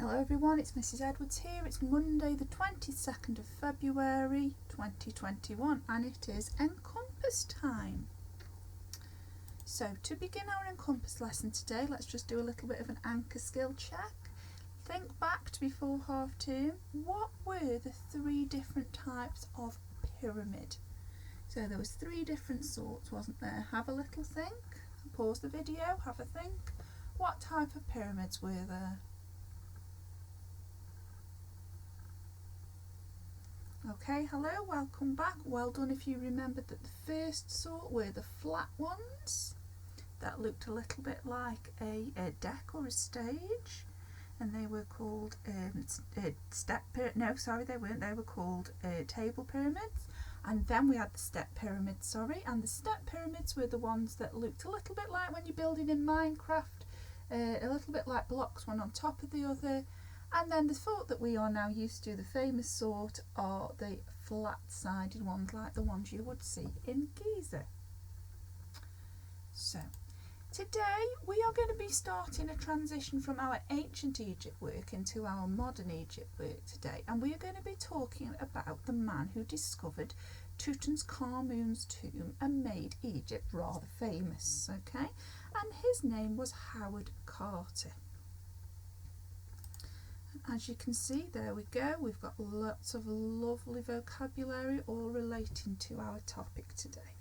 Hello everyone, it's Mrs Edwards here. It's Monday the 22nd of February 2021 and it is Encompass time. So to begin our Encompass lesson today, let's just do a little bit of an anchor skill check. Think back to before half term. What were the three different types of pyramid? So there was three different sorts, wasn't there? Have a little think, pause the video, have a think. What type of pyramids were there? Okay, hello, welcome back. Well done if you remembered that the first sort were the flat ones that looked a little bit like a deck or a stage, and they were called they were called table pyramids. And then we had the step pyramids, and the step pyramids were the ones that looked a little bit like when you're building in Minecraft, a little bit like blocks one on top of the other. And then the sort that we are now used to, the famous sort, are the flat-sided ones like the ones you would see in Giza. So today we are going to be starting a transition from our ancient Egypt work into our modern Egypt work today, and we are going to be talking about the man who discovered Tutankhamun's tomb and made Egypt rather famous, okay? And his name was Howard Carter. As you can see, there we go, we've got lots of lovely vocabulary all relating to our topic today.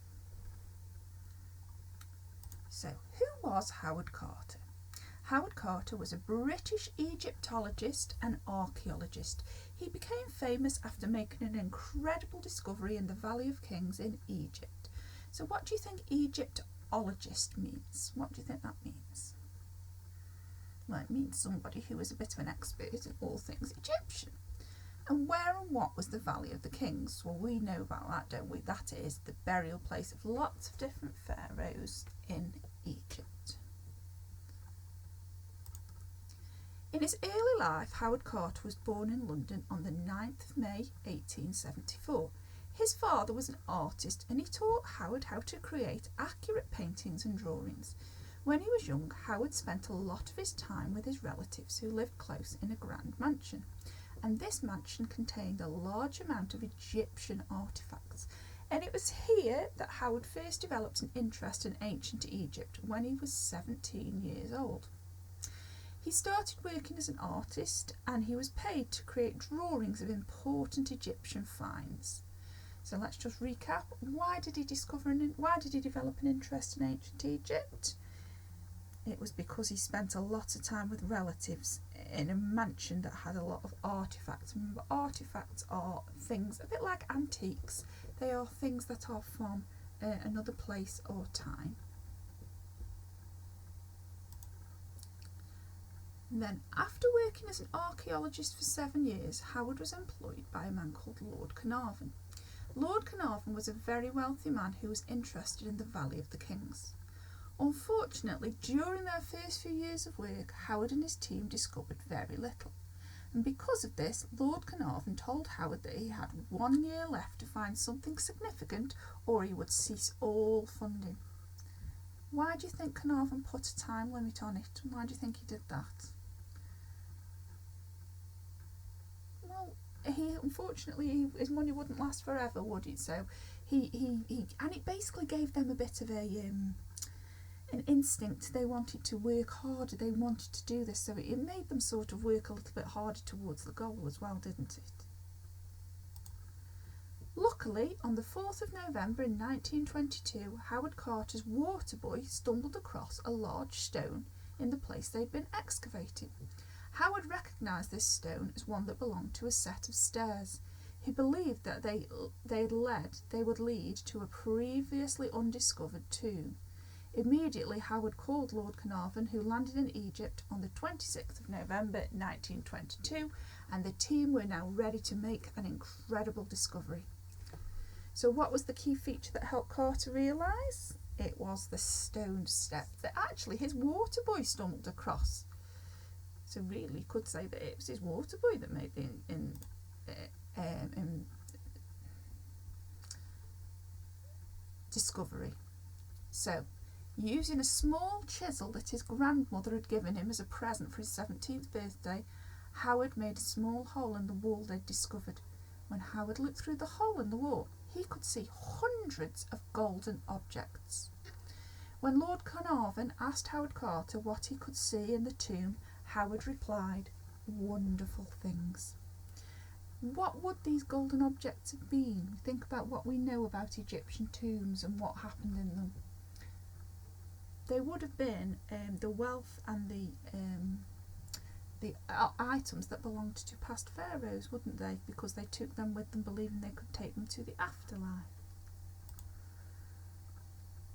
So, who was Howard Carter? Howard Carter was a British Egyptologist and archaeologist. He became famous after making an incredible discovery in the Valley of Kings in Egypt. So what do you think Egyptologist means? What do you think that means? Well, it means somebody who is a bit of an expert in all things Egyptian. And where and what was the Valley of the Kings? Well, we know about that, don't we? That is the burial place of lots of different pharaohs in Egypt. In his early life, Howard Carter was born in London on the 9th of May 1874. His father was an artist and he taught Howard how to create accurate paintings and drawings. When he was young, Howard spent a lot of his time with his relatives who lived close in a grand mansion, and this mansion contained a large amount of Egyptian artefacts, and it was here that Howard first developed an interest in ancient Egypt when he was 17 years old. He started working as an artist and he was paid to create drawings of important Egyptian finds. So let's just recap. Why did he develop an interest in ancient Egypt? It was because he spent a lot of time with relatives in a mansion that had a lot of artefacts. Remember, artefacts are things a bit like antiques. They are things that are from another place or time. And then, after working as an archaeologist for 7 years, Howard was employed by a man called Lord Carnarvon. Lord Carnarvon was a very wealthy man who was interested in the Valley of the Kings. Unfortunately, during their first few years of work, Howard and his team discovered very little. And because of this, Lord Carnarvon told Howard that he had 1 year left to find something significant or he would cease all funding. Why do you think Carnarvon put a time limit on it? Why do you think he did that? Well, unfortunately his money wouldn't last forever, would it? So he and it basically gave them a bit of an instinct. They wanted to work harder, they wanted to do this, so it made them sort of work a little bit harder towards the goal as well, didn't it? Luckily, on the 4th of November in 1922, Howard Carter's water boy stumbled across a large stone in the place they'd been excavating. Howard recognised this stone as one that belonged to a set of stairs. He believed that they would lead to a previously undiscovered tomb. Immediately, Howard called Lord Carnarvon, who landed in Egypt on the 26th of November 1922, and the team were now ready to make an incredible discovery. So what was the key feature that helped Carter realise? It was the stone step that actually his water boy stumbled across. So really, you could say that it was his water boy that made the discovery. So, using a small chisel that his grandmother had given him as a present for his 17th birthday, Howard made a small hole in the wall they'd discovered. When Howard looked through the hole in the wall, he could see hundreds of golden objects. When Lord Carnarvon asked Howard Carter what he could see in the tomb, Howard replied, "Wonderful things." What would these golden objects have been? Think about what we know about Egyptian tombs and what happened in them. They would have been the wealth and the items that belonged to past pharaohs, wouldn't they? Because they took them with them, believing they could take them to the afterlife.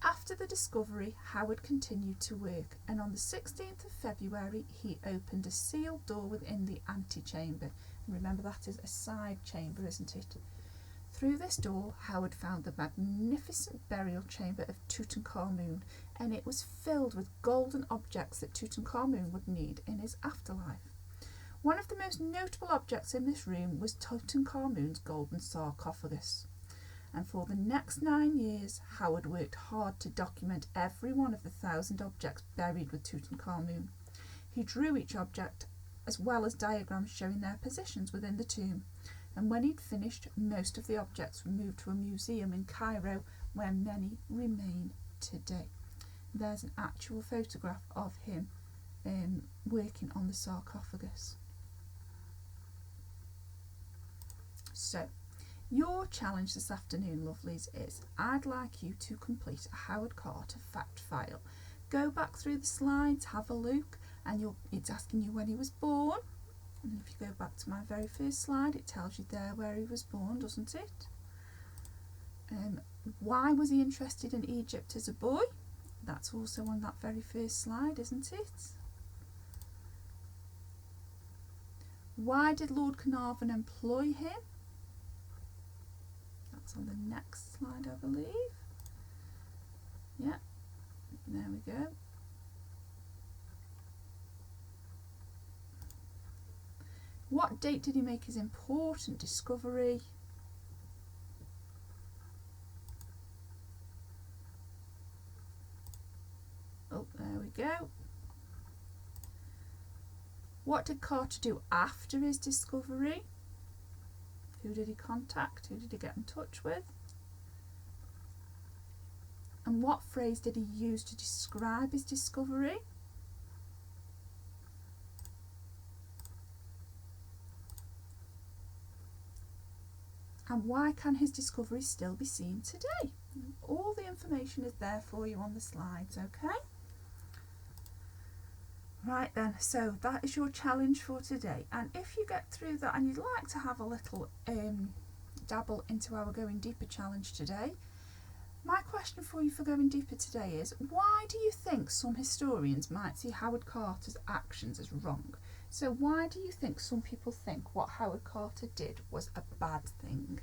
After the discovery, Howard continued to work, and on the 16th of February he opened a sealed door within the antechamber. Remember, that is a side chamber, isn't it? Through this door, Howard found the magnificent burial chamber of Tutankhamun, and it was filled with golden objects that Tutankhamun would need in his afterlife. One of the most notable objects in this room was Tutankhamun's golden sarcophagus. And for the next 9 years, Howard worked hard to document every one of the 1,000 objects buried with Tutankhamun. He drew each object, as well as diagrams showing their positions within the tomb. And when he'd finished, most of the objects were moved to a museum in Cairo, where many remain today. There's an actual photograph of him working on the sarcophagus. So, your challenge this afternoon, lovelies, is I'd like you to complete a Howard Carter fact file. Go back through the slides, have a look, and it's asking you when he was born. And if you go back to my very first slide, it tells you there where he was born, doesn't it? Why was he interested in Egypt as a boy? That's also on that very first slide, isn't it? Why did Lord Carnarvon employ him? That's on the next slide, I believe. Yeah, there we go. What date did he make his important discovery? Oh, there we go. What did Carter do after his discovery? Who did he contact? Who did he get in touch with? And what phrase did he use to describe his discovery? And why can his discovery still be seen today? All the information is there for you on the slides, okay? Right then, so that is your challenge for today. And if you get through that and you'd like to have a little dabble into our Going Deeper challenge today, my question for you for Going Deeper today is, why do you think some historians might see Howard Carter's actions as wrong? So why do you think some people think what Howard Carter did was a bad thing?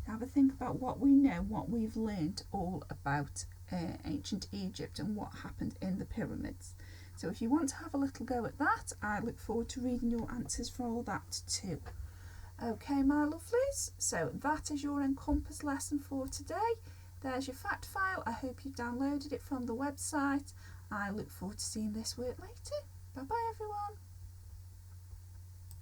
Have a think about what we know, what we've learned all about ancient Egypt and what happened in the pyramids. So if you want to have a little go at that, I look forward to reading your answers for all that too. Okay, my lovelies, so that is your Encompass lesson for today. There's your fact file. I hope you've downloaded it from the website. I look forward to seeing this work later. Bye bye everyone.